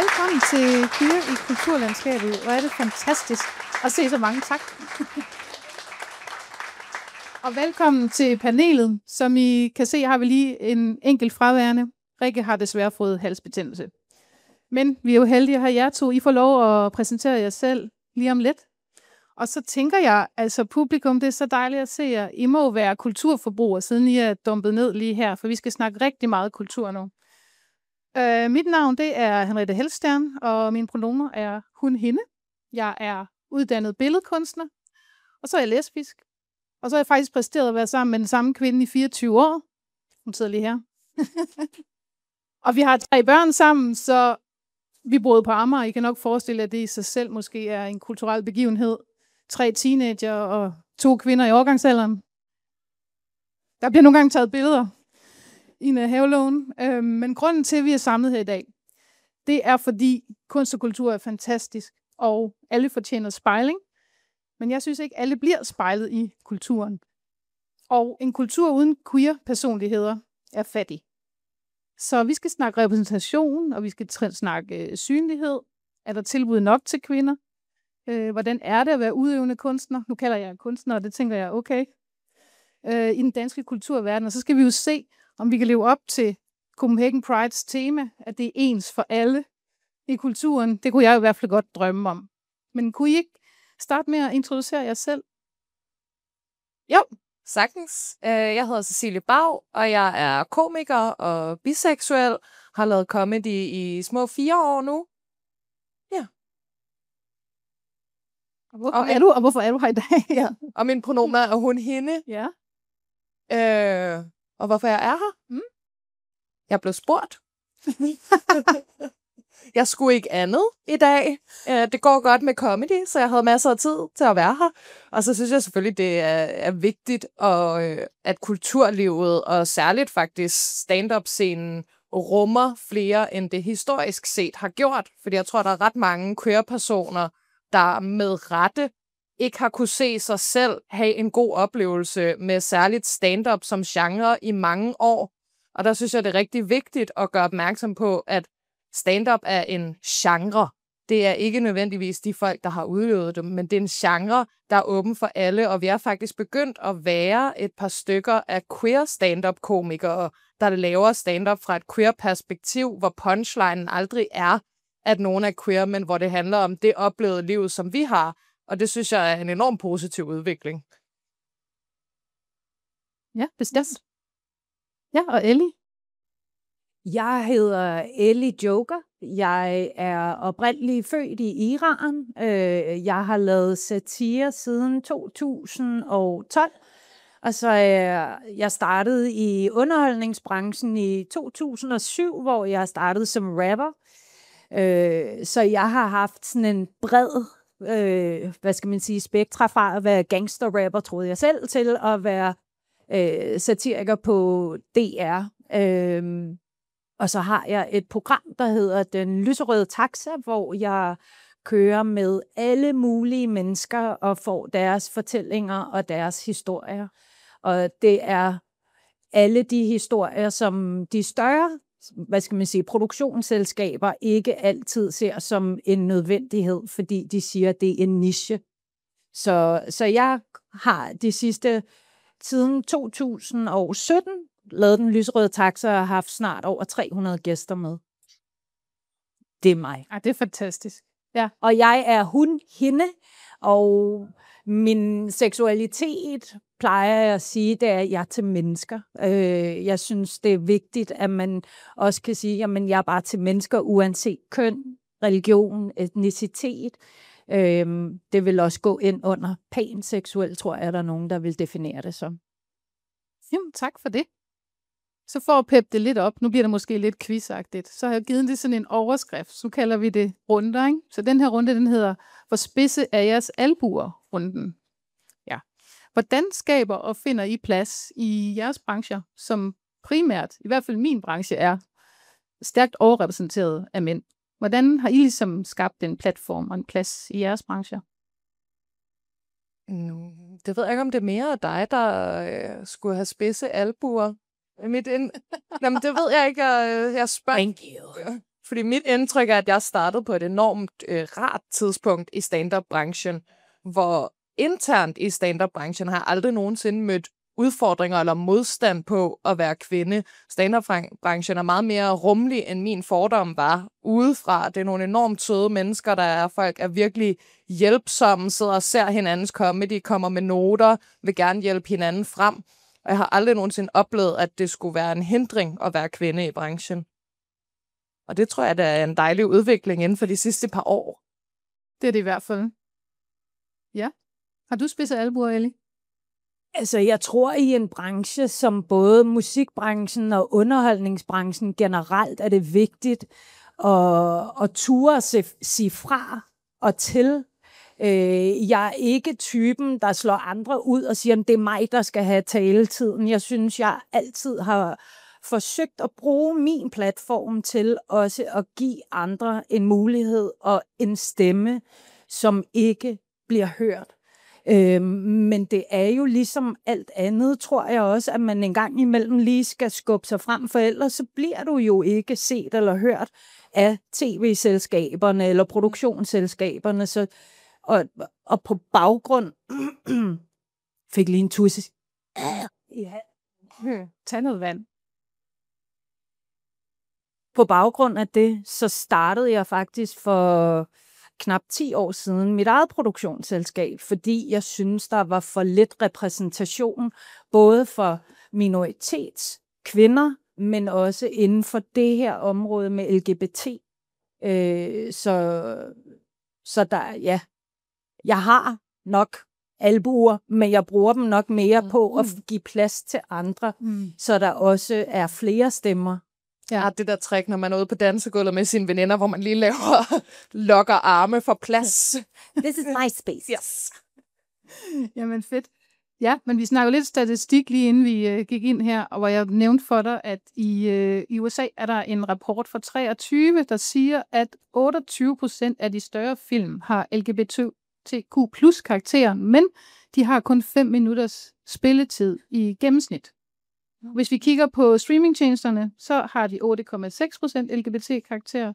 velkommen til Queer i Kulturlandskabet. Hvor er det fantastisk at se så mange. Tak. Og velkommen til panelet. Som I kan se, har vi lige en enkelt fraværende. Rikke har desværre fået halsbetændelse. Men vi er jo heldige at have jer to. I får lov at præsentere jer selv lige om lidt. Og så tænker jeg, altså publikum, det er så dejligt at se jer. I må være kulturforbrugere, siden I er dumpet ned lige her, for vi skal snakke rigtig meget kultur nu. Mit navn, det er Henriette Helstern, og mine pronomer er hun, hende. Jeg er uddannet billedkunstner, og så er jeg lesbisk. Og så har jeg faktisk præsteret at være sammen med den samme kvinde i 24 år. Hun sidder lige her. Og vi har 3 børn sammen, så vi boede på Amager. I kan nok forestille, at det i sig selv måske er en kulturel begivenhed. 3 teenager og 2 kvinder i årgangsalderen. Der bliver nogle gange taget billeder i en havelån. Men grunden til, at vi er samlet her i dag, det er, fordi kunst og kultur er fantastisk, og alle fortjener spejling. Men jeg synes ikke, alle bliver spejlet i kulturen. Og en kultur uden queer-personligheder er fattig. Så vi skal snakke repræsentation, og vi skal snakke synlighed. Er der tilbud nok til kvinder? Hvordan er det at være udøvende kunstner? Nu kalder jeg kunstner, og det tænker jeg, okay. I den danske kulturverden. Og så skal vi jo se, om vi kan leve op til Copenhagen Prides tema, at det er ens for alle i kulturen. Det kunne jeg i hvert fald godt drømme om. Men kunne I ikke starte med at introducere jer selv? Jo, sagtens. Jeg hedder Cecilie Bag, og jeg er komiker og biseksuel. Har lavet comedy i små 4 år nu. Ja. Og hvorfor er du her i dag? Ja. Og min pronomer er hun, hende. Ja. Og hvorfor jeg er her? Jeg blev spurgt. Jeg skulle ikke andet i dag. Det går godt med comedy, så jeg havde masser af tid til at være her. Og så synes jeg selvfølgelig, det er vigtigt, at kulturlivet, og særligt faktisk stand-up-scenen, rummer flere, end det historisk set har gjort. Fordi jeg tror, der er ret mange queer-personer, der med rette ikke har kunne se sig selv have en god oplevelse med særligt stand-up som genre i mange år. Og der synes jeg, det er rigtig vigtigt at gøre opmærksom på, at stand-up er en genre. Det er ikke nødvendigvis de folk, der har udøvet det, men det er en genre, der er åben for alle, og vi er faktisk begyndt at være et par stykker af queer stand-up-komikere, der laver stand-up fra et queer-perspektiv, hvor punchlinen aldrig er, at nogen er queer, men hvor det handler om det oplevede liv, som vi har. Og det synes jeg er en enorm positiv udvikling. Ja, bestemt. Ja, og Ellie? Jeg hedder Ellie Joker. Jeg er oprindeligt født i Iran. Jeg har lavet satire siden 2012. Og så jeg startede i underholdningsbranchen i 2007, hvor jeg startede som rapper. Så jeg har haft sådan en bred spektra fra at være gangsterrapper, troede jeg selv, til at være satiriker på DR. Og så har jeg et program, der hedder Den Lyserøde Taxa, hvor jeg kører med alle mulige mennesker og får deres fortællinger og deres historier. Og det er alle de historier, som de større produktionsselskaber ikke altid ser som en nødvendighed, fordi de siger, at det er en niche. Så jeg har de sidste, siden 2017, lavet Den Lyserøde Taxa og har haft snart over 300 gæster med. Det er mig. Det er fantastisk. Ja. Og jeg er hun, hende, og min seksualitet, plejer jeg at sige, det er, at jeg er til mennesker. Jeg synes, det er vigtigt, at man også kan sige, at jeg er bare til mennesker, uanset køn, religion, etnicitet. Det vil også gå ind under panseksuel, tror jeg, der er nogen, der vil definere det som. Jamen, tak for det. Så for at peppe det lidt op, nu bliver det måske lidt quizagtigt, så har jeg givet det sådan en overskrift, så kalder vi det runder, ikke? Så den her runde, den hedder, hvor spidse er jeres albuer-runden. Ja. Hvordan skaber og finder I plads i jeres brancher, som primært, i hvert fald min branche, er stærkt overrepræsenteret af mænd? Hvordan har I ligesom skabt en platform og en plads i jeres brancher? Det ved jeg ikke, om det er mere dig, der skulle have spidse albuer. Jamen, det ved jeg ikke, jeg spørger. Thank you. Fordi mit indtryk er, at jeg startede på et enormt rart tidspunkt i stand-up-branchen, hvor internt i stand-up-branchen har jeg aldrig nogensinde mødt udfordringer eller modstand på at være kvinde. Stand-up-branchen er meget mere rummelig, end min fordom var udefra. Det er nogle enormt søde mennesker, der er. Folk er virkelig hjælpsomme, sidder og ser hinandens comedy, kommer med noter, vil gerne hjælpe hinanden frem. Og jeg har aldrig nogensinde oplevet, at det skulle være en hindring at være kvinde i branchen. Og det tror jeg, der er en dejlig udvikling inden for de sidste par år. Det er det i hvert fald. Ja. Har du spidset albuer, Ellie? Altså, jeg tror i en branche som både musikbranchen og underholdningsbranchen generelt, er det vigtigt at ture sige fra og til. Jeg er ikke typen, der slår andre ud og siger, at det er mig, der skal have taletiden. Jeg synes, jeg altid har forsøgt at bruge min platform til også at give andre en mulighed og en stemme, som ikke bliver hørt. Men det er jo ligesom alt andet, tror jeg også, at man en gang imellem lige skal skubbe sig frem, for ellers så bliver du jo ikke set eller hørt af tv-selskaberne eller produktionsselskaberne. Så, og på baggrund fik lige en tusse. Ja. Tag noget vand. På baggrund af det, så startede jeg faktisk for knap 10 år siden mit eget produktionsselskab, fordi jeg synes, der var for lidt repræsentation, både for minoritetskvinder, men også inden for det her område med LGBT. Så der, ja, jeg har nok albuer, men jeg bruger dem nok mere på at give plads til andre, så der også er flere stemmer. Ja, det der trick, når man er ude på dansegulvet med sine veninder, hvor man lige laver lokker arme for plads. This is my space. Yes. Jamen fedt. Ja, men vi snakker lidt statistik lige inden vi gik ind her, og hvor jeg nævnte for dig, at i USA er der en rapport fra 23, der siger, at 28% af de større film har LGBTQ plus karakterer, men de har kun 5 minutters spilletid i gennemsnit. Hvis vi kigger på streamingtjenesterne, så har de 8,6% LGBT-karakterer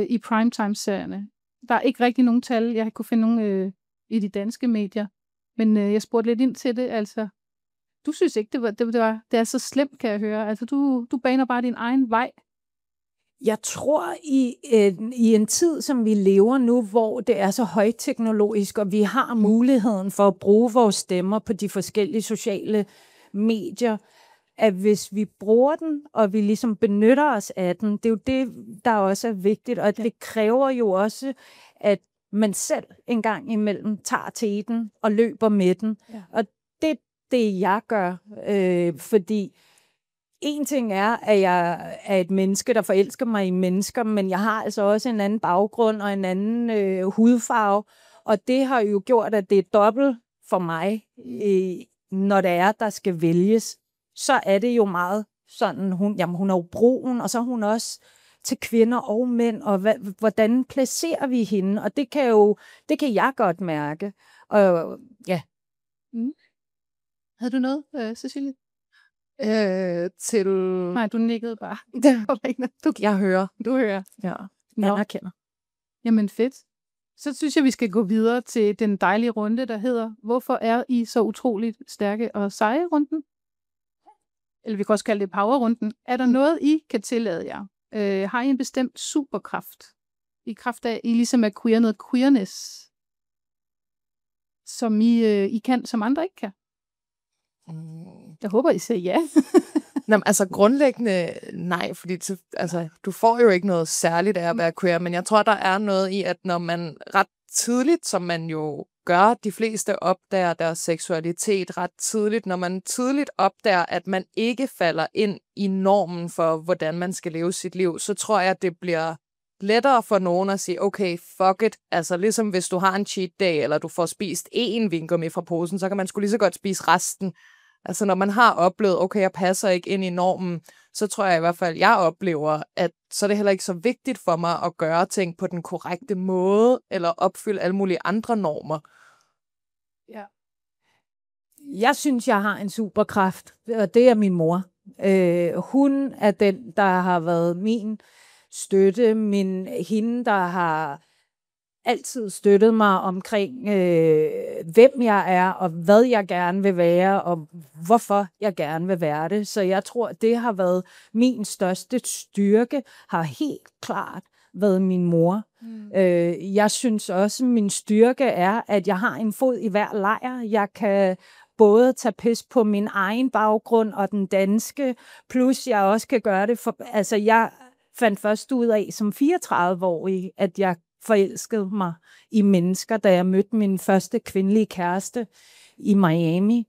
i primetime-serierne. Der er ikke rigtig nogen tal. Jeg kunne finde nogen i de danske medier. Men jeg spurgte lidt ind til det. Altså, du synes ikke, det er så slemt, kan jeg høre. Altså, du baner bare din egen vej. Jeg tror, i en tid, som vi lever nu, hvor det er så højteknologisk, og vi har muligheden for at bruge vores stemmer på de forskellige sociale medier, at hvis vi bruger den, og vi ligesom benytter os af den, det er jo det, der også er vigtigt, og det kræver jo også, at man selv en gang imellem tager teten og løber med den. Ja. Og det er det, jeg gør, fordi en ting er, at jeg er et menneske, der forelsker mig i mennesker, men jeg har altså også en anden baggrund og en anden hudfarve, og det har jo gjort, at det er dobbelt for mig, når det er, der skal vælges. Så er det jo meget sådan, hun er jo brun, og så er hun også til kvinder og mænd, og hvordan placerer vi hende? Og det kan jeg godt mærke. Og ja. Havde du noget, Cecilie? Til... Nej, du nikkede bare. Jeg hører. Du hører. Ja. Jeg anerkender. Jamen fedt. Så synes jeg, vi skal gå videre til den dejlige runde, der hedder, hvorfor er I så utroligt stærke og seje runden? Eller vi kan også kalde det powerrunden. Er der noget, I kan tillade jer? Har I en bestemt superkraft? I kraft af, I ligesom er queer, noget queerness, som I kan, som andre ikke kan? Jeg håber, I siger ja. Nå, altså grundlæggende nej, fordi du får jo ikke noget særligt af at være queer, men jeg tror, der er noget i, at når man ret tidligt, som man jo gør, de fleste opdager deres seksualitet ret tidligt, når man tidligt opdager, at man ikke falder ind i normen for, hvordan man skal leve sit liv, så tror jeg, at det bliver lettere for nogen at sige, okay, fuck it. Altså ligesom hvis du har en cheat day, eller du får spist én vingummi fra posen, så kan man sgu lige så godt spise resten. Altså når man har oplevet, okay, jeg passer ikke ind i normen, så tror jeg i hvert fald, jeg oplever, at så er det heller ikke så vigtigt for mig at gøre ting på den korrekte måde, eller opfylde alle mulige andre normer. Ja. Jeg synes, jeg har en superkraft, og det er min mor. Hun er den, der har været min støtte, hende, der har altid støttet mig omkring, hvem jeg er, og hvad jeg gerne vil være, og hvorfor jeg gerne vil være det. Så jeg tror, det har været min største styrke, har helt klart været min mor. Jeg synes også, min styrke er, at jeg har en fod i hver lejr. Jeg kan både tage pis på min egen baggrund og den danske, plus jeg også kan gøre det for... Altså, jeg fandt først ud af som 34-årig, at jeg forelskede mig i mennesker, da jeg mødte min første kvindelige kæreste i Miami.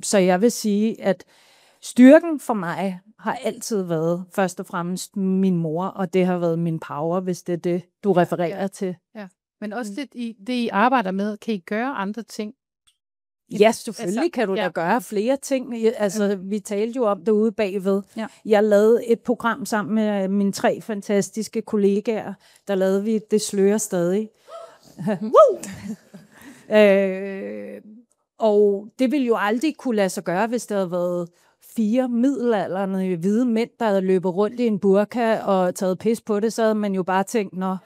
Så jeg vil sige, at styrken for mig har altid været først og fremmest min mor, og det har været min power, hvis det er det, du refererer til. Ja. Men også det, I arbejder med, kan I gøre andre ting? Ja, selvfølgelig kan du da gøre flere ting. Altså, vi talte jo om det ude bagved. Ja. Jeg lavede et program sammen med mine 3 fantastiske kollegaer. Der lavede vi Det slører stadig. Og det ville jo aldrig kunne lade sig gøre, hvis der havde været 4 middelaldrende hvide mænd, der havde løbet rundt i en burka og taget pis på det, så havde man jo bare tænkt, nå.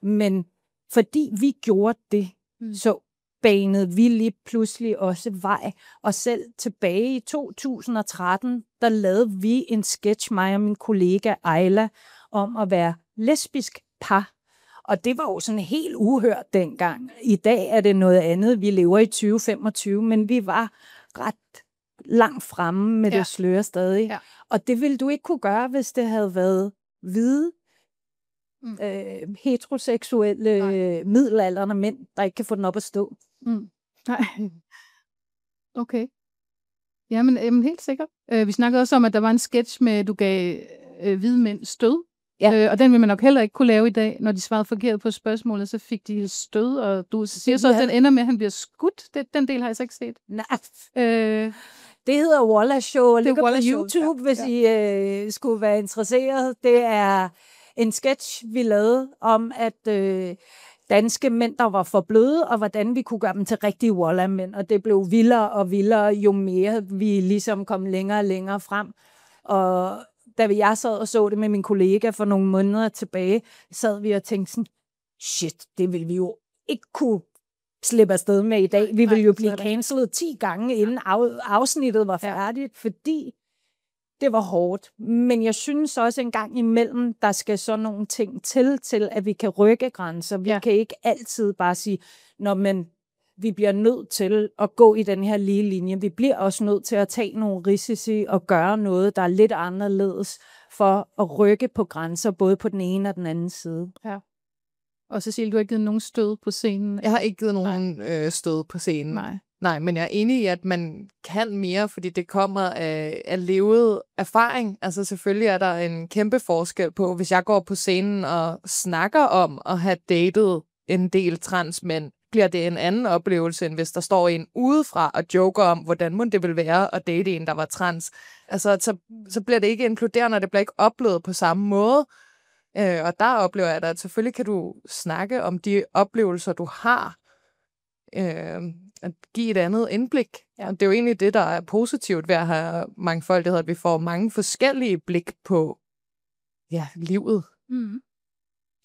Men fordi vi gjorde det, så banede vi lige pludselig også vej. Og selv tilbage i 2013, der lavede vi en sketch, mig og min kollega Ayla, om at være lesbisk par. Og det var jo sådan helt uhørt dengang. I dag er det noget andet. Vi lever i 2025, men vi var ret langt fremme med Det slører stadig. Ja. Og det ville du ikke kunne gøre, hvis det havde været hvide, heteroseksuelle, middelaldrende mænd, der ikke kan få den op at stå. Nej. Okay. Jamen helt sikkert. Vi snakkede også om, at der var en sketch med, at du gav hvide mænd stød. Ja. Og den vil man nok heller ikke kunne lave i dag. Når de svarede forkert på spørgsmålet, så fik de stød, og du siger så, at den ender med, at han bliver skudt. Den del har jeg så ikke set. Nej. Det hedder Wallace Show, og ligger på YouTube, hvis I skulle være interesseret. Det er en sketch, vi lavede om, at danske mænd, der var for bløde, og hvordan vi kunne gøre dem til rigtige Walla-mænd. Og det blev vildere og vildere, jo mere vi ligesom kom længere og længere frem. Og da jeg sad og så det med min kollega for nogle måneder tilbage, sad vi og tænkte sådan, shit, det ville vi jo ikke kunne slippe afsted med i dag. Vi ville jo blive cancelet 10 gange, inden afsnittet var færdigt, fordi det var hårdt. Men jeg synes også en gang imellem, der skal sådan nogle ting til at vi kan rykke grænser. Vi kan ikke altid bare sige, nå, men vi bliver nødt til at gå i den her lige linje. Vi bliver også nødt til at tage nogle risici og gøre noget, der er lidt anderledes for at rykke på grænser, både på den ene og den anden side. Ja. Og Cecilie, du har ikke givet nogen stød på scenen? Jeg har ikke givet nogen stød på scenen. Nej, men jeg er enig i, at man kan mere, fordi det kommer af levet erfaring. Altså selvfølgelig er der en kæmpe forskel på, hvis jeg går på scenen og snakker om at have datet en del transmænd, bliver det en anden oplevelse, end hvis der står en udefra og joker om, hvordan må det vil være at date en, der var trans. Altså, så bliver det ikke inkluderende, og det bliver ikke oplevet på samme måde. Og der oplever jeg, at selvfølgelig kan du snakke om de oplevelser, du har, at give et andet indblik. Ja. Og det er jo egentlig det, der er positivt ved at have mangfoldighed, at vi får mange forskellige blik på livet.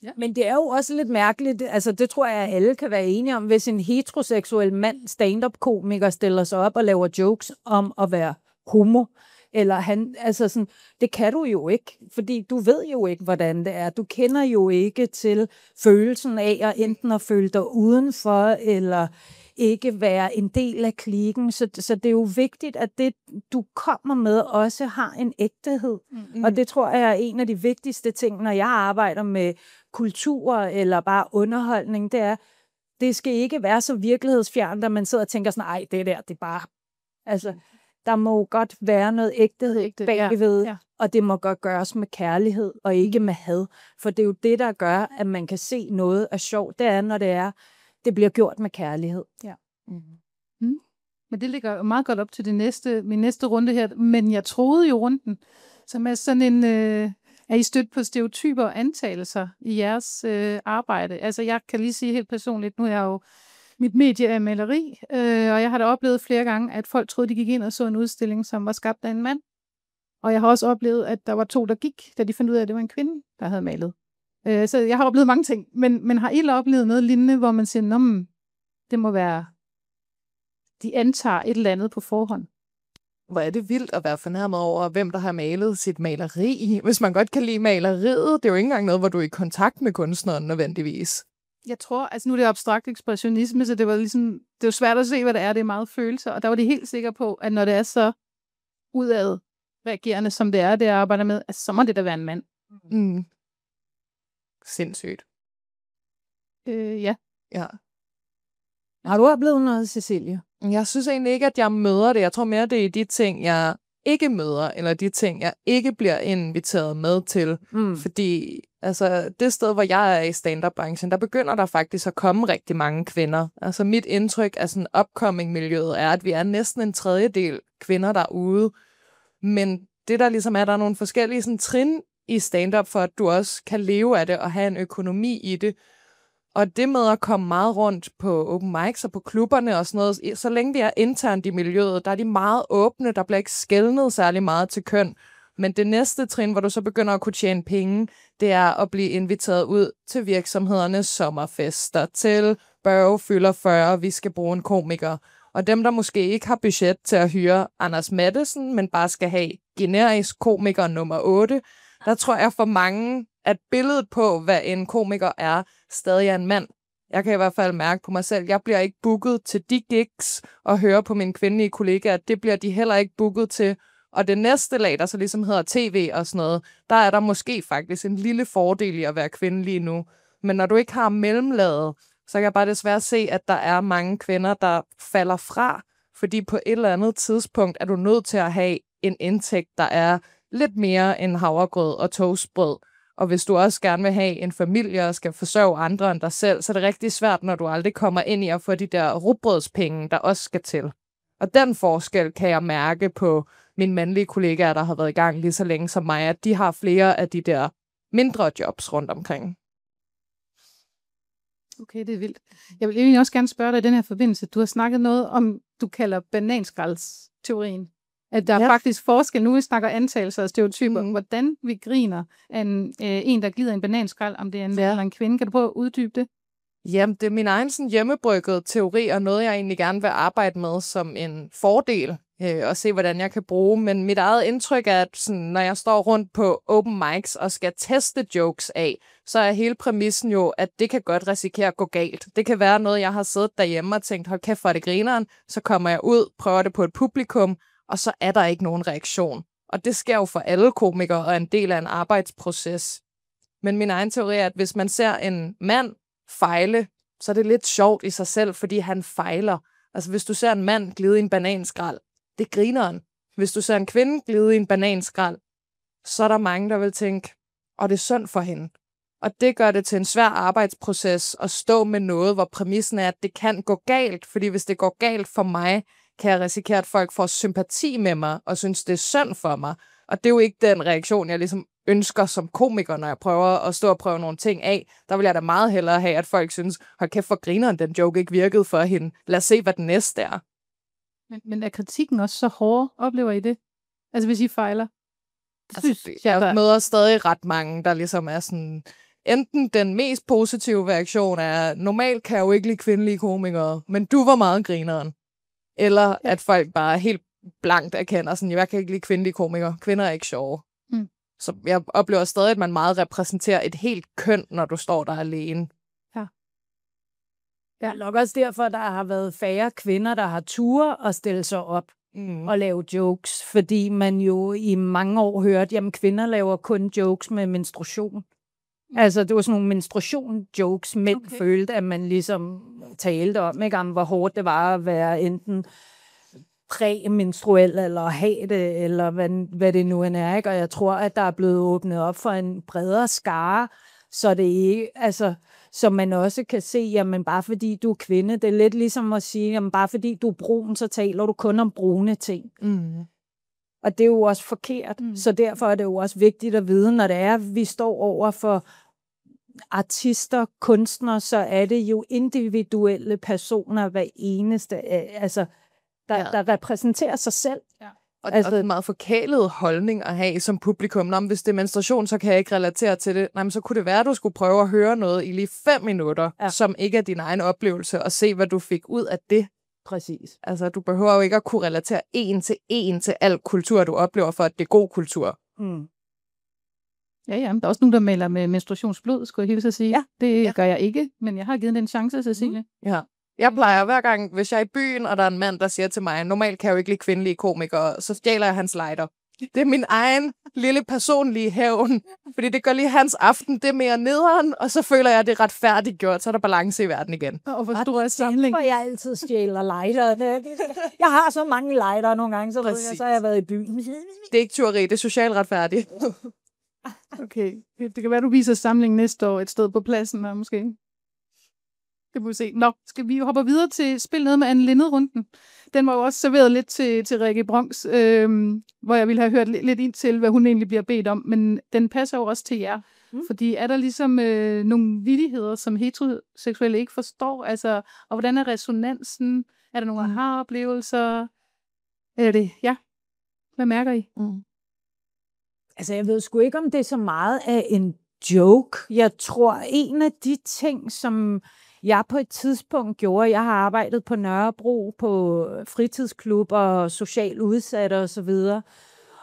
Ja. Men det er jo også lidt mærkeligt, altså det tror jeg, at alle kan være enige om, hvis en heteroseksuel mand, stand-up-komiker, stiller sig op og laver jokes om at være homo, eller han, altså sådan, det kan du jo ikke, fordi du ved jo ikke, hvordan det er. Du kender jo ikke til følelsen af at enten at føle dig udenfor, eller ikke være en del af klikken. Så det er jo vigtigt, at det, du kommer med, også har en ægtehed. Og det tror jeg er en af de vigtigste ting, når jeg arbejder med kultur eller bare underholdning, det er, det skal ikke være så virkelighedsfjernt, at man sidder og tænker sådan, ej, det der, det er bare... Altså, der må godt være noget ægtehed bagved, og det må godt gøres med kærlighed, og ikke med had. For det er jo det, der gør, at man kan se noget af sjovt. Det er, når det bliver gjort med kærlighed. Ja. Men det ligger meget godt op til min næste runde her. Men jeg troede jo runden, som er sådan en... er I stødt på stereotyper og antagelser i jeres arbejde? Altså, jeg kan lige sige helt personligt, nu er jeg jo... Mit medie er maleri, og jeg har da oplevet flere gange, at folk troede, de gik ind og så en udstilling, som var skabt af en mand. Og jeg har også oplevet, at der var 2, der gik, da de fandt ud af, at det var en kvinde. der havde malet. Så jeg har oplevet mange ting, men har I oplevet noget lignende, hvor man siger, det må være, de antager et eller andet på forhånd? Hvor er det vildt at være fornærmet over, hvem der har malet sit maleri. Hvis man godt kan lide maleriet, det er jo ikke engang noget, hvor du er i kontakt med kunstneren nødvendigvis. Jeg tror, altså nu er det abstrakt ekspressionisme, så det var ligesom, det er jo svært at se, hvad det er. Det er meget følelser, og der var de helt sikre på, at når det er så udad reagerende, som det er, det jeg arbejder med, altså, så må det da være en mand. Mm. Sindssygt. Ja. Har du oplevet noget, Cecilie? Jeg synes egentlig ikke, at jeg møder det. Jeg tror mere, det er de ting, jeg ikke møder, eller de ting, jeg ikke bliver inviteret med til. Fordi altså, det sted, hvor jeg er i stand-up-branchen, der begynder der faktisk at komme rigtig mange kvinder. Altså mit indtryk af sådan upcoming-miljøet er, at vi er næsten en tredjedel kvinder derude. Men det der ligesom er, der er nogle forskellige sådan, trin i stand-up, for at du også kan leve af det og have en økonomi i det. Og det med at komme meget rundt på open mics og på klubberne og sådan noget, så længe vi er internt i miljøet, der er de meget åbne, der bliver ikke skelnet særlig meget til køn. Men det næste trin, hvor du så begynder at kunne tjene penge, det er at blive inviteret ud til virksomhedernes sommerfester, til Børge fylder 40, vi skal bruge en komiker. Og dem, der måske ikke har budget til at hyre Anders Matthesen, men bare skal have generisk komiker nummer 8, der tror jeg for mange, at billedet på, hvad en komiker er, stadig er en mand. Jeg kan i hvert fald mærke på mig selv, jeg bliver ikke booket til de gigs, og høre på mine kvindelige kollegaer, det bliver de heller ikke booket til. Og det næste lag, der så ligesom hedder tv og sådan noget, der er der måske faktisk en lille fordel i at være kvinde lige nu. Men når du ikke har mellemlaget, så kan jeg bare desværre se, at der er mange kvinder, der falder fra, fordi på et eller andet tidspunkt er du nødt til at have en indtægt, der er lidt mere end havregrød og toastbrød. Og hvis du også gerne vil have en familie og skal forsørge andre end dig selv, så er det rigtig svært, når du aldrig kommer ind i at få de der rugbrødspenge, der også skal til. Og den forskel kan jeg mærke på mine mandlige kollegaer, der har været i gang lige så længe som mig, at de har flere af de der mindre jobs rundt omkring. Okay, det er vildt. Jeg vil egentlig også gerne spørge dig i den her forbindelse. Du har snakket noget om, du kalder bananskraldsteorien. At der er faktisk forskel. Nu vi snakker antagelser og stereotyper. Hvordan vi griner af en, der glider en bananskrald, om det er en mand eller en kvinde. Kan du prøve at uddybe det? Jamen, det er min egen sådan hjemmebryggede teori, og noget, jeg egentlig gerne vil arbejde med som en fordel, og se, hvordan jeg kan bruge. Men mit eget indtryk er, at sådan, når jeg står rundt på open mics og skal teste jokes af, så er hele præmissen jo, at det kan godt risikere at gå galt. Det kan være noget, jeg har siddet derhjemme og tænkt, hold kæft for det grineren, så kommer jeg ud, prøver det på et publikum, og så er der ikke nogen reaktion. Og det sker jo for alle komikere og en del af en arbejdsproces. Men min egen teori er, at hvis man ser en mand fejle, så er det lidt sjovt i sig selv, fordi han fejler. Altså hvis du ser en mand glide i en bananskrald, det griner han. Hvis du ser en kvinde glide i en bananskrald, så er der mange, der vil tænke, og det er synd for hende. Og det gør det til en svær arbejdsproces at stå med noget, hvor præmissen er, at det kan gå galt, fordi hvis det går galt for mig, kan jeg risikere, at folk får sympati med mig og synes, det er synd for mig. Og det er jo ikke den reaktion, jeg ligesom ønsker som komiker, når jeg prøver at stå og prøve nogle ting af. Der vil jeg da meget hellere have, at folk synes, hold kæft, for grineren, den joke ikke virkede for hende. Lad os se, hvad den næste er. Men er kritikken også så hård? Oplever I det? Altså hvis I fejler? Jeg møder stadig ret mange, der ligesom er sådan, enten den mest positive reaktion er, normalt kan jeg jo ikke lide kvindelige komikere, men du var meget grineren. Eller at folk bare helt blankt erkender, sådan, jeg kan ikke lide kvindelige komikere. Kvinder er ikke sjove. Så jeg oplever stadig, at man meget repræsenterer et helt køn, når du står der alene. Ja, nok også derfor, der har været færre kvinder, der har ture og stille sig op og lave jokes. Fordi man jo i mange år hørte, jamen kvinder laver kun jokes med menstruation. Altså, det var sådan nogle menstruation-jokes, mænd følte, at man ligesom talte om, ikke? Om hvor hårdt det var at være enten præmenstruel, eller have det, eller hvad det nu end er, ikke? Og jeg tror, at der er blevet åbnet op for en bredere skare, så det ikke, altså, så man også kan se, jamen bare fordi du er kvinde, det er lidt ligesom at sige, jamen bare fordi du er brun, så taler du kun om brune ting. Og det er jo også forkert, så derfor er det jo også vigtigt at vide, når det er, vi står over for artister, kunstnere, så er det jo individuelle personer hver eneste, altså der repræsenterer sig selv. Ja. Og altså, det er en meget forkælet holdning at have som publikum. Nå, hvis det er menstruation, så kan jeg ikke relatere til det. Nej, men så kunne det være, at du skulle prøve at høre noget i lige 5 minutter, som ikke er din egen oplevelse, og se, hvad du fik ud af det. Præcis. Altså, du behøver jo ikke at kunne relatere en til al kultur, du oplever, for at det er god kultur. Mm. Ja, der er også nogen, der maler med menstruationsblod, skulle jeg hilse at sige. Ja. Det gør jeg ikke, men jeg har givet den en chance, Cecilie. Ja. Jeg plejer hver gang, hvis jeg er i byen, og der er en mand, der siger til mig, normalt kan jeg jo ikke lide kvindelige komikere, så stjæler jeg hans lighter. Det er min egen lille personlige hævn, fordi det gør lige hans aften, det mere nederen, og så føler jeg, at det er retfærdigt gjort, så er der balance i verden igen. Og hvor stor er samling. For jeg altid stjæler lighter. Jeg har så mange lighter nogle gange, så har jeg været i byen. Det er ikke tyveri, det er socialt retfærdigt. Okay, det kan være, du viser samling næste år et sted på pladsen, og måske. Det må vi se. Nå, skal vi hoppe videre til spil noget med Anne Linnet-runden. Den var jo også serveret lidt til Rikke Bronx, hvor jeg ville have hørt lidt ind til, hvad hun egentlig bliver bedt om, men den passer jo også til jer. Fordi er der ligesom nogle vittigheder, som heteroseksuelle ikke forstår? Altså, og hvordan er resonansen? Er der nogle aha-oplevelser? Er det, ja. Hvad mærker I? Altså, jeg ved sgu ikke, om det er så meget af en joke. Jeg tror, en af de ting, som jeg på et tidspunkt gjorde, jeg har arbejdet på Nørrebro, på fritidsklub og social udsatte og så videre.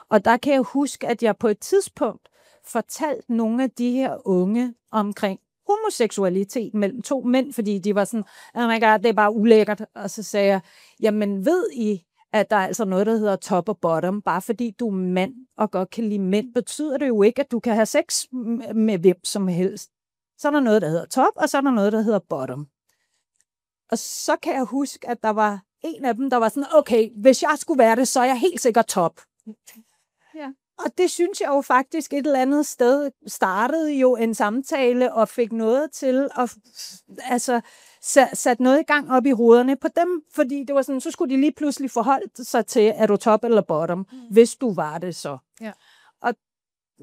Og der kan jeg huske, at jeg på et tidspunkt fortalte nogle af de her unge omkring homoseksualitet mellem 2 mænd, fordi de var sådan, oh my god, det er bare ulækkert. Og så sagde jeg, jamen ved I, at der er altså noget, der hedder top og bottom. Bare fordi du er mand og godt kan lide mænd, betyder det jo ikke, at du kan have sex med hvem som helst. Så er der noget, der hedder top, og så er der noget, der hedder bottom. Og så kan jeg huske, at der var en af dem, der var sådan, okay, hvis jeg skulle være det, så er jeg helt sikkert top. Ja. Og det synes jeg jo faktisk et eller andet sted startede jo en samtale og fik noget til at sat noget i gang op i hovederne på dem, fordi det var sådan, så skulle de lige pludselig forholde sig til, er du top eller bottom, hvis du var det så. Ja. Og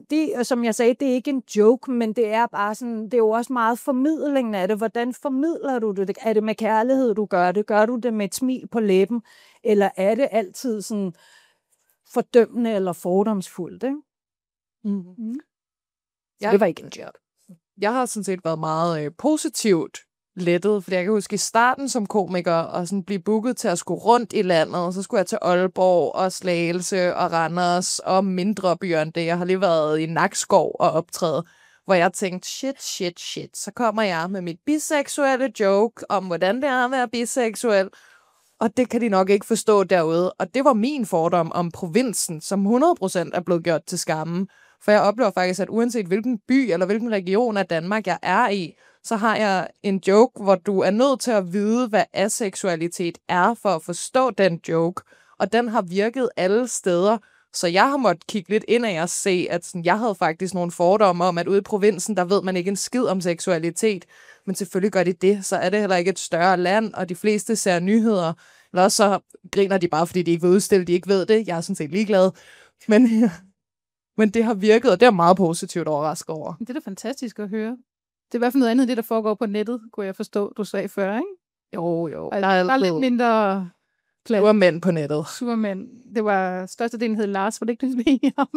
det, som jeg sagde, det er ikke en joke, men det er bare sådan, det er jo også meget formidlingen af det. Hvordan formidler du det? Er det med kærlighed, du gør det? Gør du det med et smil på læben? Eller er det altid sådan fordømmende eller fordomsfuldt, ikke? Ja. Det var ikke en joke. Jeg har sådan set været meget positivt lettet, fordi jeg kan huske i starten som komiker, og sådan blive booket til at skulle rundt i landet, så skulle jeg til Aalborg og Slagelse og Randers og mindre byer end det. Jeg har lige været i Nakskov og optræde, hvor jeg tænkte, shit, så kommer jeg med mit biseksuelle joke om, hvordan det er at være biseksuel, og det kan de nok ikke forstå derude. Og det var min fordom om provinsen, som 100% er blevet gjort til skamme. For jeg oplever faktisk, at uanset hvilken by eller hvilken region af Danmark jeg er i, så har jeg en joke, hvor du er nødt til at vide, hvad aseksualitet er, for at forstå den joke. Og den har virket alle steder. Så jeg har måttet kigge lidt ind af og se, at sådan, jeg havde faktisk nogle fordomme om, at ude i provinsen, der ved man ikke en skid om seksualitet. Men selvfølgelig gør de det, så er det heller ikke et større land, og de fleste ser nyheder. Eller også så griner de bare, fordi de ikke vil udstille, de ikke ved det. Jeg er sådan set ligeglad. Men det har virket, og det er meget positivt overrasket over. Det er da fantastisk at høre. Det er i hvert fald noget andet end det, der foregår på nettet, kunne jeg forstå, du sagde før, ikke? Jo. Altså, der er lidt mindre plads. Surmænd på nettet. Surmænd. Det var størstedelen hed Lars, var det ikke det, vi er enige om?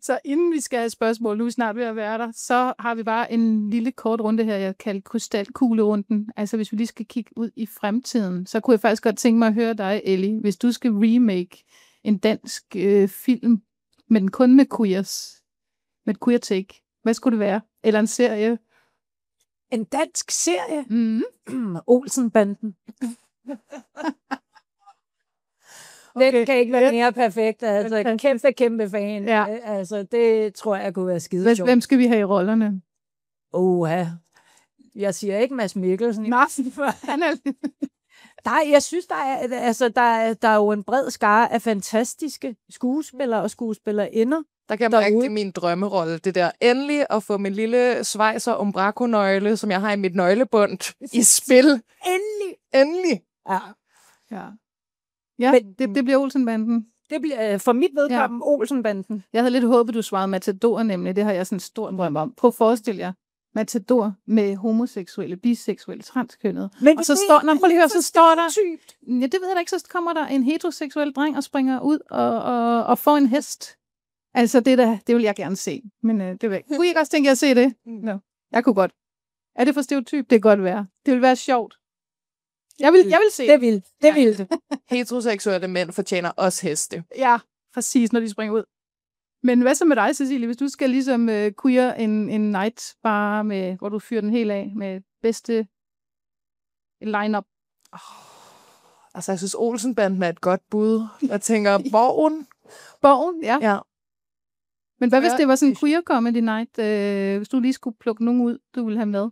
Så inden vi skal have spørgsmål, nu er vi snart ved at være der, så har vi bare en lille kort runde her, jeg kalder krystalkuglerunden. Altså hvis vi lige skal kigge ud i fremtiden, så kunne jeg faktisk godt tænke mig at høre dig, Ellie. Hvis du skal remake en dansk film, men kun med queers, med queer take, hvad skulle det være? Eller en serie? En dansk serie? Olsenbanden. Okay. Det kan ikke være mere perfekt. Altså, kæmpe fan. Ja. Altså, det tror jeg kunne være skide sjovt. Hvem skal vi have i rollerne? Jeg siger ikke Mads Mikkelsen. Nej, jeg synes, der er jo en bred skare af fantastiske skuespillere og skuespillerinder. Der kan man mærke min drømmerolle. Det der endelig at få min lille svejser umbraco-nøgle, som jeg har i mit nøglebund, i spil. Endelig. Ja, men det bliver Olsenbanden. Det bliver for mit vedkommende Olsenbanden. Jeg havde lidt håbet, du svarede Matador, nemlig. Det har jeg sådan en stor drøm om. Prøv at forestille jer. matador med homoseksuelle, biseksuelle, transkønnede. Men Og så står, prøv lige at høre, så står der, Typt. ja, det ved jeg da ikke, så kommer der en heteroseksuel dreng og springer ud og får en hest. Altså, det vil jeg gerne se. Men det vil jeg. Kunne I ikke også tænke jer at se det? No. Jeg kunne godt. Er det for stereotyp? Det kan godt være. Det vil være sjovt. Jeg vil se Det vil det. Heteroseksuelle mænd fortjener også heste. Ja, præcis, når de springer ud. Men hvad så med dig, Cecilie? Hvis du skal ligesom queer en night bare med, hvor du fyrer den helt af med bedste line-up. Altså, jeg synes, Olsenbanden er et godt bud. Jeg tænker, Borgen. Borgen, ja. Ja. Men hvad hvis det var sådan en queer comedy night, hvis du lige skulle plukke nogen ud, du ville have med?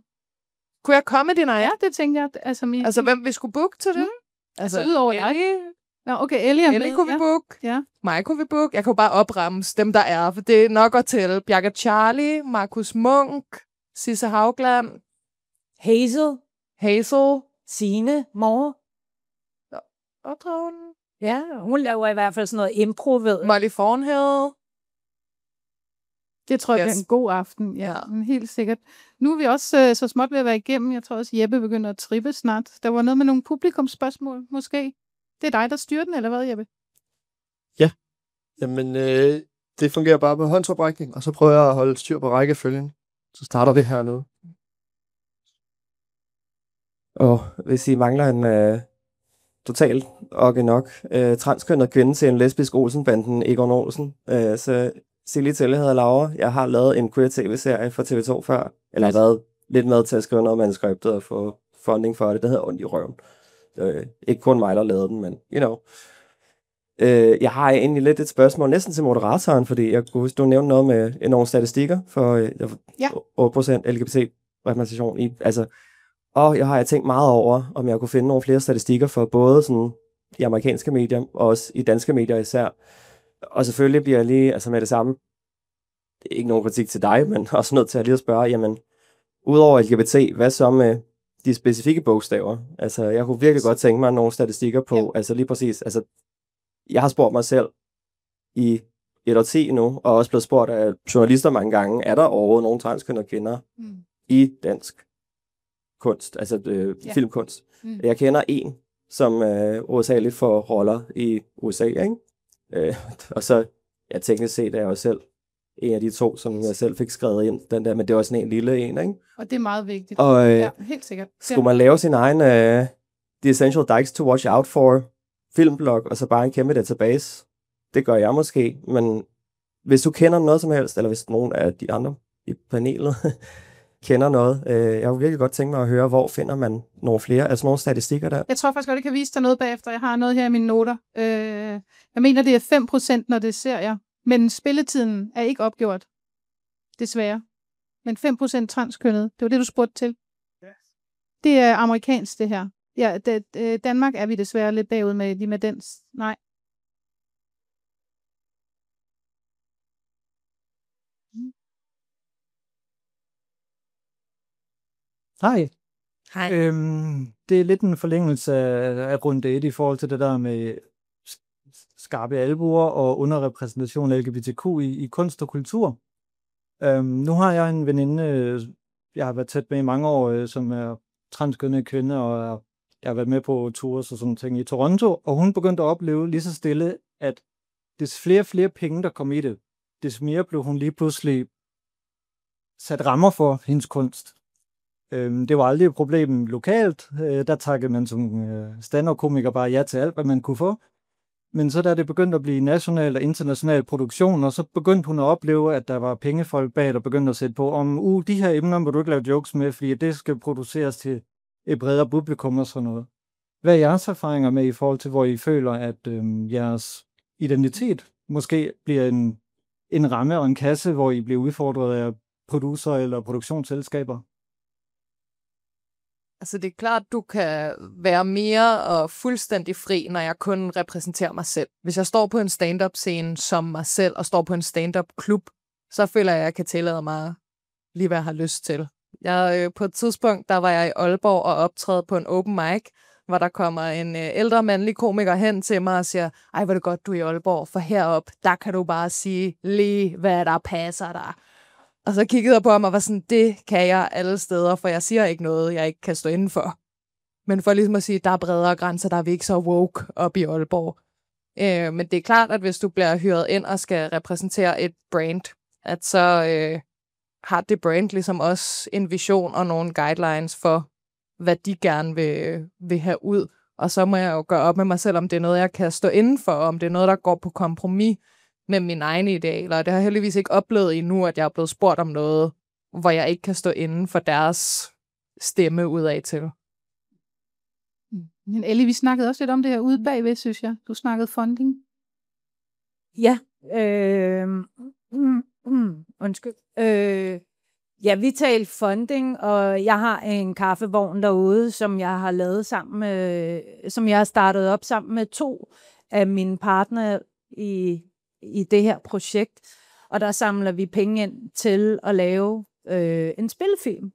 Kunne jeg komme din Ja, det tænkte jeg. Altså hvem vi skulle booke til det? Altså udover dig. Ja, okay, Ellie kunne vi booke. Ja. Mig kunne vi booke. Jeg kunne bare opremse dem, der er. For det er nok at tælle. Bjarke Charlie, Markus Munk, Sisse Haugland, Hazel, Signe, Mor. opdragen, Ja, hun laver i hvert fald sådan noget impro, ved. Molly Thornhill. Det tror jeg bliver en god aften. Ja, helt sikkert. Nu er vi også så småt ved at være igennem. Jeg tror også, Jeppe begynder at trippe snart. Der var noget med nogle publikumsspørgsmål, måske. Det er dig, der styrer den, eller hvad, Jeppe? Ja. Jamen, det fungerer bare på håndsoprækning, og så prøver jeg at holde styr på rækkefølgen. Så starter det hernede. Og hvis I mangler en total og nok transkønnet kvinde til en lesbisk Olsenbanden, Egon Olsen, så sig lige til, jeg hedder Laura. Jeg har lavet en queer tv-serie for TV2 før. Eller jeg har været lidt med til at skrive noget manuskriptet og få funding for det. Det hedder Ondt i røven. Ikke kun mig, der lavede den, men you know. Jeg har egentlig lidt et spørgsmål næsten til moderatoren, fordi jeg kunne huske, du nævnte noget med nogle statistikker for 8% LGBT-repræsentation i, altså, og jeg har tænkt meget over, om jeg kunne finde nogle flere statistikker for både sådan i amerikanske medier, og også i danske medier især. Og selvfølgelig bliver jeg lige, altså med det samme, ikke nogen kritik til dig, men også nødt til at lige at spørge, jamen, udover LGBT, hvad så med de specifikke bogstaver? Altså, jeg kunne virkelig godt tænke mig nogle statistikker på, altså lige præcis, altså, jeg har spurgt mig selv i et årti nu, og også blevet spurgt af journalister mange gange, er der overhovedet nogle transkønnede kvinder i dansk kunst, altså filmkunst? Jeg kender en, som USA lidt for roller i USA, ikke? Og så, ja, teknisk set er jeg også selv en af de to, som jeg selv fik skrevet ind, den der, men det var sådan en lille en, ikke? Og det er meget vigtigt. Og ja, helt sikkert. Skulle man lave sin egen The Essential Dykes to Watch Out For filmblog, og så bare en kæmpe database? Det gør jeg måske, men hvis du kender noget som helst, eller hvis nogen af de andre i panelet kender noget, jeg kunne virkelig godt tænke mig at høre, hvor finder man nogle flere, altså nogle statistikker der? Jeg tror faktisk godt, jeg kan vise dig noget bagefter. Jeg har noget her i mine noter. Jeg mener, det er 5%, når det ser jeg. Men spilletiden er ikke opgjort. Desværre. Men 5% transkønnet. Det var det, du spurgte til. Det er amerikansk, det her. Ja, Danmark er vi desværre lidt bagud med de med dens. Nej. Hej. Hej. Det er lidt en forlængelse af runde 1 i forhold til det der med skarpe albuer og underrepræsentation af LGBTQ i kunst og kultur. Nu har jeg en veninde, jeg har været tæt med i mange år, som er transkønnet kvinde, og jeg har været med på tours og sådan ting i Toronto, og hun begyndte at opleve lige så stille, at des flere penge, der kom i det, des mere blev hun lige pludselig sat rammer for hendes kunst. Det var aldrig et problem lokalt. Der takkede man som stand-up-komiker bare ja til alt, hvad man kunne få. Men så da det begyndte at blive national og international produktion, og så begyndte hun at opleve, at der var pengefolk bag, der begyndte at sætte på, om de her emner må du ikke lave jokes med, fordi det skal produceres til et bredere publikum og sådan noget. Hvad er jeres erfaringer med i forhold til, hvor I føler, at jeres identitet måske bliver en ramme og en kasse, hvor I bliver udfordret af producer eller produktionsselskaber? Altså, det er klart, du kan være mere og fuldstændig fri, når jeg kun repræsenterer mig selv. Hvis jeg står på en stand-up-scene som mig selv, og står på en stand-up-klub, så føler jeg, at jeg kan tillade mig lige, hvad jeg har lyst til. På et tidspunkt, der var jeg i Aalborg og optræde på en open mic, hvor der kommer en ældre mandlig komiker hen til mig og siger, ej, hvor er det godt, du er i Aalborg, for herop, der kan du bare sige lige, hvad der passer dig. Og så kiggede jeg på ham og var sådan, det kan jeg alle steder, for jeg siger ikke noget, jeg ikke kan stå inden for. Men for ligesom at sige, der er bredere grænser, der er vi ikke så woke op i Aalborg. Men det er klart, at hvis du bliver hyret ind og skal repræsentere et brand, at så har det brand ligesom også en vision og nogle guidelines for, hvad de gerne vil have ud. Og så må jeg jo gøre op med mig selv, om det er noget, jeg kan stå inden for, om det er noget, der går på kompromis med mine egne idealer. Det har jeg heldigvis ikke oplevet endnu, at jeg er blevet spurgt om noget, hvor jeg ikke kan stå inden for deres stemme udad til. Men Ellie, vi snakkede også lidt om det her ude bagved, synes jeg. Du snakkede funding. Ja. Undskyld. Ja, vi talte funding, og jeg har en kaffevogn derude, som jeg har lavet sammen med, som jeg har startet op sammen med 2 af mine partnere i det her projekt. Og der samler vi penge ind til at lave en spillefilm.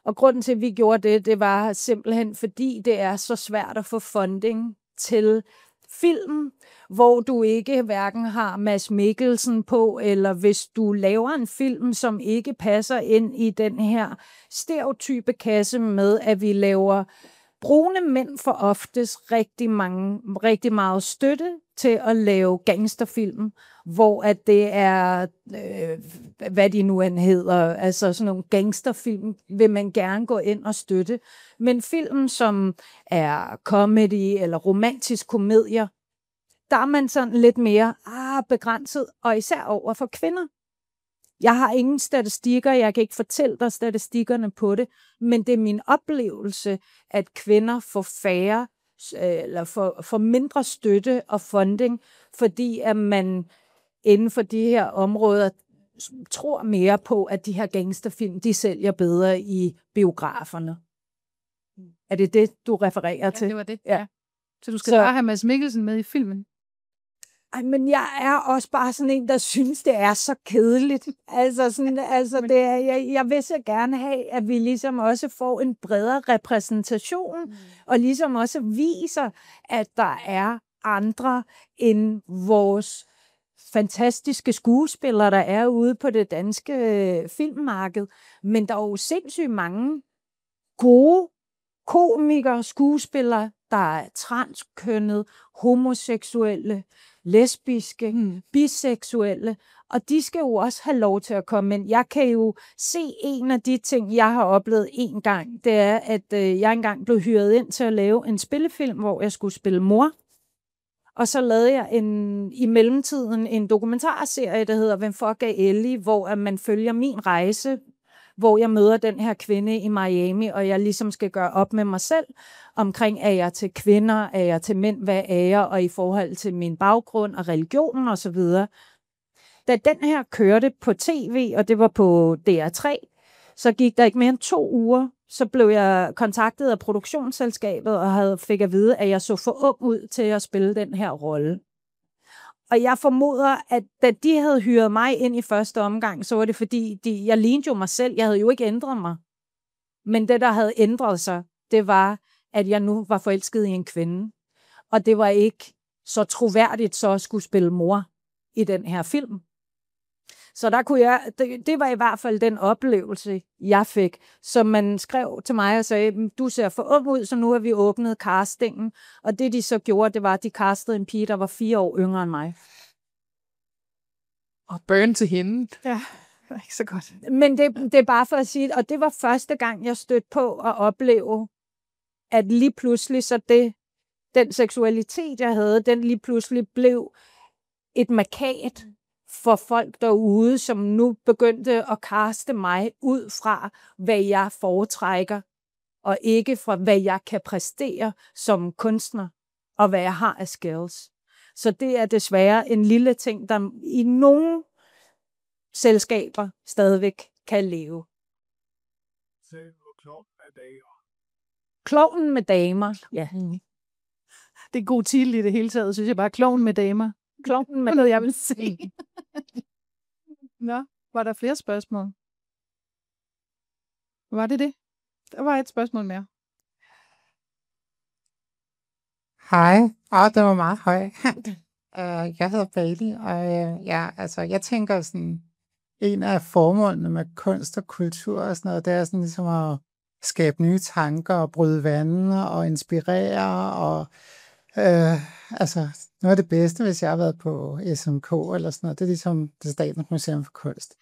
Og grunden til, at vi gjorde det var simpelthen, fordi det er så svært at få funding til film, hvor du ikke hverken har Mads Mikkelsen på, eller hvis du laver en film, som ikke passer ind i den her stereotype kasse med, at vi laver brune mænd for oftest rigtig meget støtte til at lave gangsterfilm, hvor at det er, hvad de nu end hedder, altså sådan nogle gangsterfilm, vil man gerne gå ind og støtte. Men film, som er comedy eller romantisk komedier, der er man sådan lidt mere begrænset, og især over for kvinder. Jeg har ingen statistikker, jeg kan ikke fortælle dig statistikkerne på det, men det er min oplevelse, at kvinder får færre, eller får mindre støtte og funding, fordi at man inden for de her områder tror mere på, at de her gangsterfilm, de sælger bedre i biograferne. Er det det, du refererer til? Ja, det var det. Ja. Så du skal bare have Mads Mikkelsen med i filmen? Ej, men jeg er også bare sådan en, der synes, det er så kedeligt. Det er, jeg vil så gerne have, at vi ligesom også får en bredere repræsentation, og ligesom også viser, at der er andre end vores fantastiske skuespillere, der er ude på det danske filmmarked. Men der er jo sindssygt mange gode komikere, skuespillere, der er transkønnet, homoseksuelle, lesbiske, biseksuelle, og de skal jo også have lov til at komme ind. Jeg kan jo se en af de ting, jeg har oplevet en gang, det er, at jeg engang blev hyret ind til at lave en spillefilm, hvor jeg skulle spille mor. Og så lavede jeg i mellemtiden en dokumentarserie, der hedder Hvem fuck er Ellie, hvor man følger min rejse, hvor jeg møder den her kvinde i Miami, og jeg ligesom skal gøre op med mig selv omkring, er jeg til kvinder, er jeg til mænd, hvad er jeg, og i forhold til min baggrund og religion og så videre. Da den her kørte på tv, og det var på DR3, så gik der ikke mere end 2 uger, så blev jeg kontaktet af produktionsselskabet og fik at vide, at jeg så for ung ud til at spille den her rolle. Og jeg formoder, at da de havde hyret mig ind i første omgang, så var det fordi, jeg lignede jo mig selv. Jeg havde jo ikke ændret mig. Men det, der havde ændret sig, det var, at jeg nu var forelsket i en kvinde. Og det var ikke så troværdigt så at skulle spille mor i den her film. Så der kunne det var i hvert fald den oplevelse, jeg fik. Så man skrev til mig og sagde, du ser for ung ud, så nu har vi åbnet castingen. Og det de så gjorde, det var, at de castede en pige, der var 4 år yngre end mig. Og burn til hende. Ja, det er ikke så godt. Men det er bare for at sige, og det var første gang, jeg stødte på at opleve, at lige pludselig så den seksualitet, jeg havde, den lige pludselig blev et markat for folk derude, som nu begyndte at kaste mig ud fra, hvad jeg foretrækker, og ikke fra, hvad jeg kan præstere som kunstner, og hvad jeg har af skills. Så det er desværre en lille ting, der i nogle selskaber stadigvæk kan leve. Klovnen med damer. Ja. Det er en god titel i det hele taget, synes jeg bare. Klovnen med damer. Klovnen med noget, jeg vil se. Nå, var der flere spørgsmål? Var det det? Der var et spørgsmål mere. Hej. Det var meget høj. Jeg hedder Bailey, og jeg tænker sådan, en af formålene med kunst og kultur og sådan noget, det er sådan ligesom at skabe nye tanker og bryde vandene og inspirere. Og altså, noget af det bedste, hvis jeg har været på SMK eller sådan noget, det er ligesom det Statens Museum for Kunst.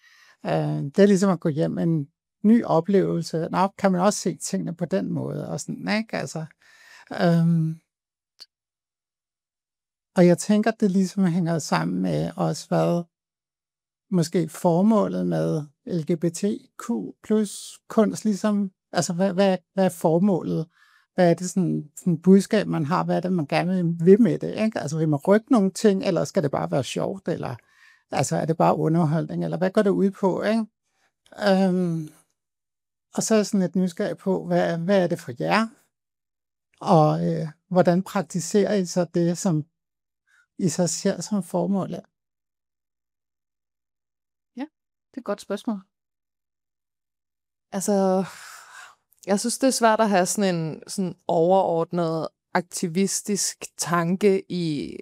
Det er ligesom at gå hjem med en ny oplevelse. Nå, kan man også se tingene på den måde og sådan, ikke? Altså, og jeg tænker, det ligesom hænger sammen med også, hvad måske formålet med LGBTQ plus kunst ligesom, altså hvad er formålet? Hvad er det sådan budskab, man har? Hvad er det, man gerne vil med det? Ikke? Altså vil man rykke nogle ting, eller skal det bare være sjovt? Eller altså, er det bare underholdning? Eller hvad går det ud på? Ikke? Og så er jeg sådan lidt nysgerrig på, hvad er det for jer? Og hvordan praktiserer I så det, som I så ser som formål? Ja, det er et godt spørgsmål. Altså, jeg synes, det er svært at have sådan en sådan overordnet aktivistisk tanke i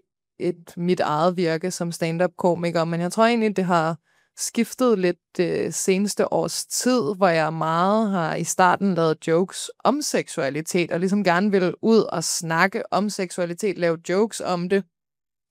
mit eget virke som stand-up-komiker, men jeg tror egentlig, det har skiftet lidt det seneste års tid, hvor jeg meget har i starten lavet jokes om seksualitet, og ligesom gerne vil ud og snakke om seksualitet, lave jokes om det,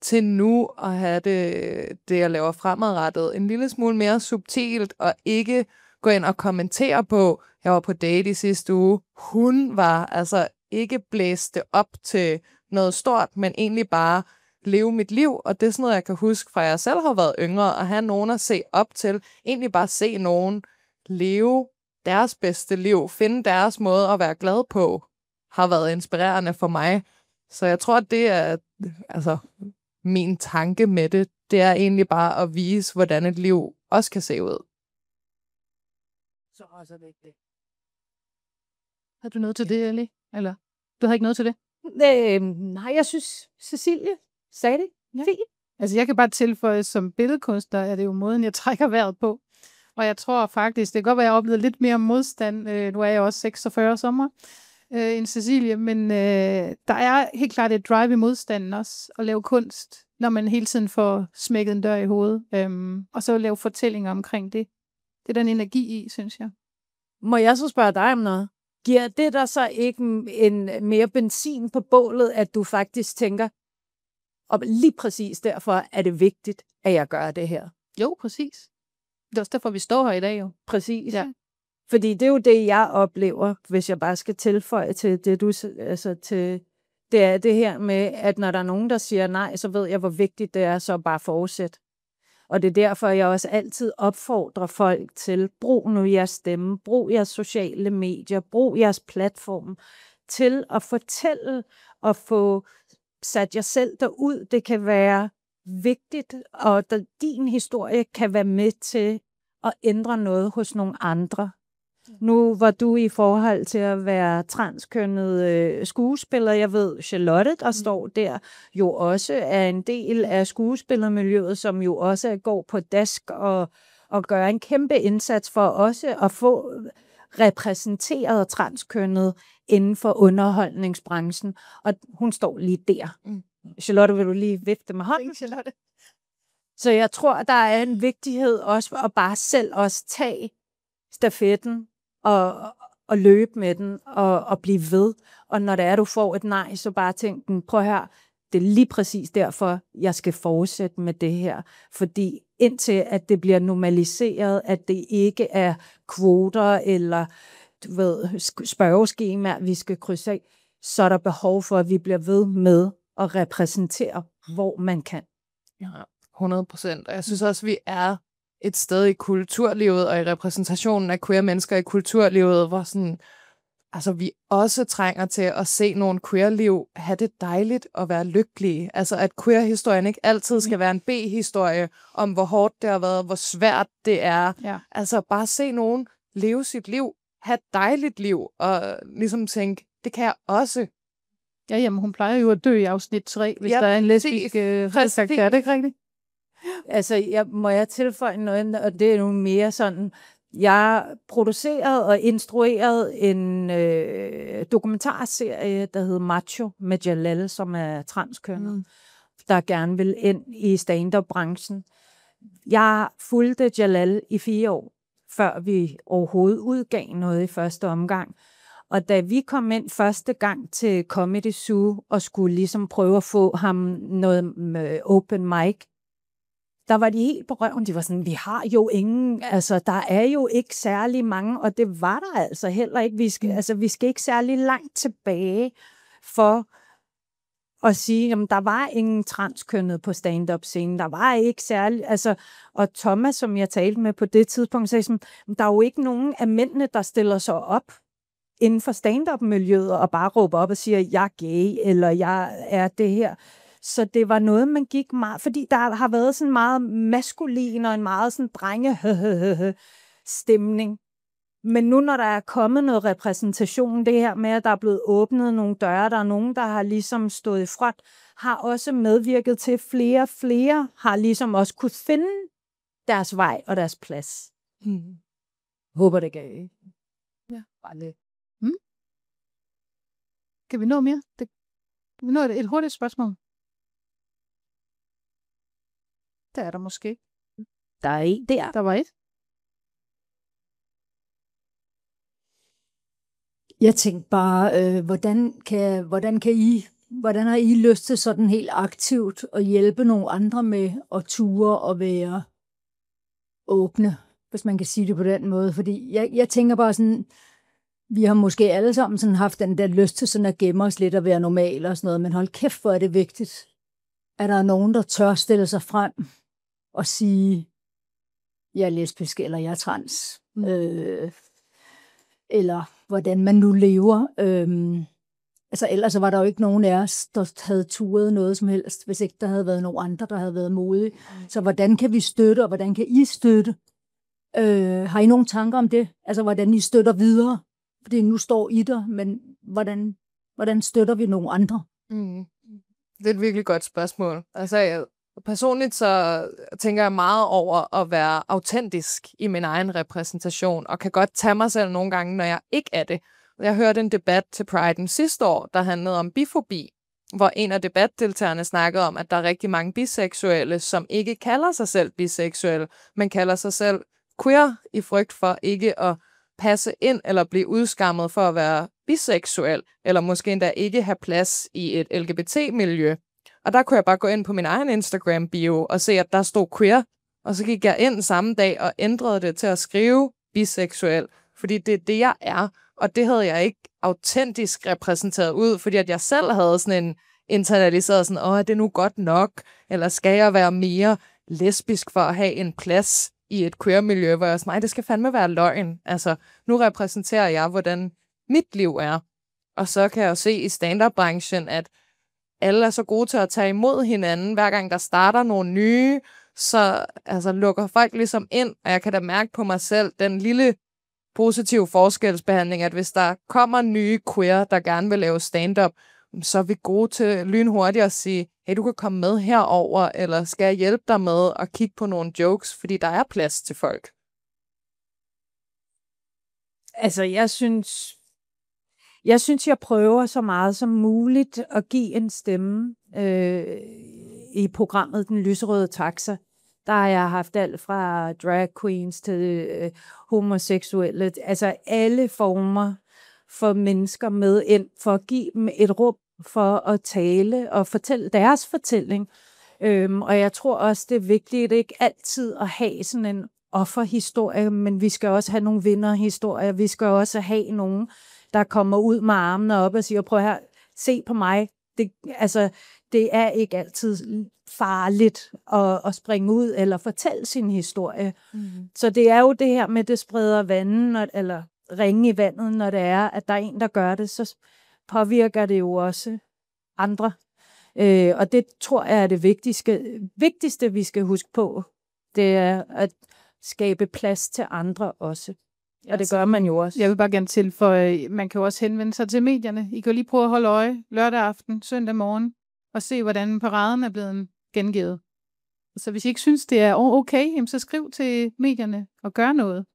til nu at have det jeg laver fremadrettet en lille smule mere subtilt, og ikke gå ind og kommentere på, jeg var på date i sidste uge, hun var altså ikke blæst det op til noget stort, men egentlig bare leve mit liv, og det er sådan noget, jeg kan huske fra jeg selv har været yngre, at have nogen at se op til, egentlig bare se nogen leve deres bedste liv, finde deres måde at være glad på, har været inspirerende for mig. Så jeg tror, at det er altså min tanke med det, det er egentlig bare at vise, hvordan et liv også kan se ud. Så også er det ikke det. Har du noget til det, Ellie? Eller du har ikke noget til det? Nej, jeg synes, Cecilie sagde det. Ja. Fint. Altså, jeg kan bare tilføje, som billedkunstner er det jo måden, jeg trækker vejret på. Og jeg tror faktisk, det kan godt være, at jeg har oplevet lidt mere modstand. Nu er jeg også 46 sommer end Cecilie, men der er helt klart et drive i modstanden også, at lave kunst, når man hele tiden får smækket en dør i hovedet. Og så lave fortællinger omkring det. Det er den energi i, synes jeg. Må jeg så spørge dig om noget? Giver det der så ikke en mere benzin på bålet, at du faktisk tænker, og lige præcis derfor er det vigtigt, at jeg gør det her? Jo, præcis. Det er også derfor, vi står her i dag jo. Præcis. Ja. Fordi det er jo det, jeg oplever, hvis jeg bare skal tilføje til det, du altså til det er det her med, at når der er nogen, der siger nej, så ved jeg, hvor vigtigt det er, så bare fortsæt. Og det er derfor, jeg også altid opfordrer folk til, brug nu jeres stemme, brug jeres sociale medier, brug jeres platform til at fortælle og få sat jer selv derud. Det kan være vigtigt, og din historie kan være med til at ændre noget hos nogle andre. Nu var du i forhold til at være transkønnet skuespiller. Jeg ved, Charlotte, der står der, jo også er en del af skuespillermiljøet, som jo også går på dask og gør en kæmpe indsats for også at få repræsenteret transkønnet inden for underholdningsbranchen. Og hun står lige der. Charlotte, vil du lige vifte med hånden? Charlotte. Så jeg tror, der er en vigtighed også at bare selv også tage stafetten og løbe med den og blive ved. Og når det er, du får et nej, så bare tænk, prøv her, det er lige præcis derfor, jeg skal fortsætte med det her. Fordi indtil at det bliver normaliseret, at det ikke er kvoter eller spørgeskemaer, vi skal krydse af, så er der behov for, at vi bliver ved med at repræsentere, hvor man kan. Ja, 100%. Og jeg synes også, vi er et sted i kulturlivet og i repræsentationen af queer mennesker i kulturlivet, hvor sådan, altså, vi også trænger til at se nogle queer-liv have det dejligt og være lykkelige. Altså, at queer-historien ikke altid skal være en B-historie om, hvor hårdt det har været, hvor svært det er. Ja. Altså, bare se nogen leve sit liv, have et dejligt liv, og ligesom tænke, det kan jeg også. Ja, jamen, hun plejer jo at dø i afsnit 3, hvis der er en lesbisk karakter. Er det ikke rigtigt? Altså, må jeg tilføje noget, og det er nu mere sådan, jeg producerede og instruerede en dokumentarserie, der hed Macho, med Jalal, som er transkønnet, der gerne vil ind i stand-up-branchen. Jeg fulgte Jalal i 4 år, før vi overhovedet udgav noget i første omgang. Og da vi kom ind første gang til Comedy Zoo og skulle ligesom prøve at få ham noget med open mic, der var de helt på røven. De var sådan, vi har jo ingen, altså der er jo ikke særlig mange, og det var der altså heller ikke. Vi skal ikke særlig langt tilbage for at sige, at der var ingen transkønnet på stand-up-scenen. Der var ikke særlig, altså, og Thomas, som jeg talte med på det tidspunkt, sagde sådan, der er jo ikke nogen af mændene, der stiller sig op inden for stand-up-miljøet og bare råber op og siger, jeg er gay, eller jeg er det her. Så det var noget, man gik meget, fordi der har været sådan meget maskulin og en meget sådan drenge stemning. Men nu, når der er kommet noget repræsentation, det her med, at der er blevet åbnet nogle døre, der er nogen, der har ligesom stået i front, har også medvirket til, flere har ligesom også kunne finde deres vej og deres plads. Håber det gav. Ja. Bare lidt. Kan vi nå mere? Kan vi nå et hurtigt spørgsmål? Der er der måske. Der er en der. Der var et. Jeg tænkte bare, hvordan har I lyst til sådan helt aktivt at hjælpe nogle andre med at ture og være åbne, hvis man kan sige det på den måde? Fordi jeg tænker bare sådan, vi har måske alle sammen sådan haft den der lyst til sådan at gemme os lidt og være normale og sådan noget, men hold kæft, hvor er det vigtigt, at der er nogen, der tør stille sig frem og sige, jeg er lesbisk, eller jeg er trans, eller hvordan man nu lever. Altså ellers var der jo ikke nogen af os, der havde turet noget som helst, hvis ikke der havde været nogen andre, der havde været modige. Så hvordan kan vi støtte, og hvordan kan I støtte? Har I nogle tanker om det? Altså hvordan I støtter videre? Fordi nu står I der, men hvordan støtter vi nogle andre? Det er et virkelig godt spørgsmål. Altså, personligt så tænker jeg meget over at være autentisk i min egen repræsentation, og kan godt tage mig selv nogle gange, når jeg ikke er det. Jeg hørte en debat til Pride'en sidste år, der handlede om bifobi, hvor en af debatdeltagerne snakkede om, at der er rigtig mange biseksuelle, som ikke kalder sig selv biseksuelle, men kalder sig selv queer i frygt for ikke at passe ind eller blive udskammet for at være biseksuel, eller måske endda ikke have plads i et LGBT-miljø. Og der kunne jeg bare gå ind på min egen Instagram-bio og se, at der stod queer, og så gik jeg ind samme dag og ændrede det til at skrive biseksuel, fordi det er det, jeg er, og det havde jeg ikke autentisk repræsenteret ud, fordi at jeg selv havde sådan en internaliseret sådan, er det nu godt nok, eller skal jeg være mere lesbisk for at have en plads i et queer-miljø, hvor jeg sådan, nej, det skal fandme være løgn. Altså, nu repræsenterer jeg, hvordan mit liv er. Og så kan jeg jo se i stand-up-branchen, at alle er så gode til at tage imod hinanden. Hver gang der starter nogle nye, så altså, lukker folk ligesom ind, og jeg kan da mærke på mig selv den lille positive forskelsbehandling, at hvis der kommer nye queer, der gerne vil lave stand-up, så er vi gode til lynhurtigt at sige, hey, du kan komme med herover, eller skal jeg hjælpe dig med at kigge på nogle jokes, fordi der er plads til folk. Altså, jeg synes, jeg prøver så meget som muligt at give en stemme i programmet Den Lyserøde Taxa. Der har jeg haft alt fra drag queens til homoseksuelle, altså alle former for mennesker med ind, for at give dem et rum for at tale og fortælle deres fortælling. Og jeg tror også, det er vigtigt ikke altid at have sådan en offerhistorie, men vi skal også have nogle vinderhistorier. Vi skal også have nogen, der kommer ud med armene op og siger, prøv her, se på mig. Det er ikke altid farligt at springe ud eller fortælle sin historie. Så det er jo det her med, det spreder vandet, eller ringe i vandet, når det er, at der er en, der gør det, så påvirker det jo også andre. Og det tror jeg er det vigtigste, vi skal huske på. Det er at skabe plads til andre også. Og det gør man jo også. Jeg vil bare gerne tilføje, man kan jo også henvende sig til medierne. I kan jo lige prøve at holde øje lørdag aften, søndag morgen, og se, hvordan paraden er blevet gengivet. Så hvis I ikke synes, det er okay, så skriv til medierne og gør noget.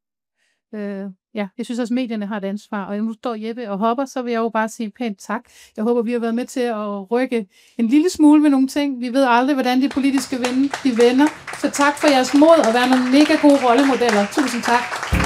Ja, jeg synes også, at medierne har et ansvar, og nu står Jeppe og hopper, så vil jeg jo bare sige pænt tak. Jeg håber, vi har været med til at rykke en lille smule med nogle ting. Vi ved aldrig, hvordan de politiske vinde, de vender. Så tak for jeres mod og være nogle mega gode rollemodeller. Tusind tak.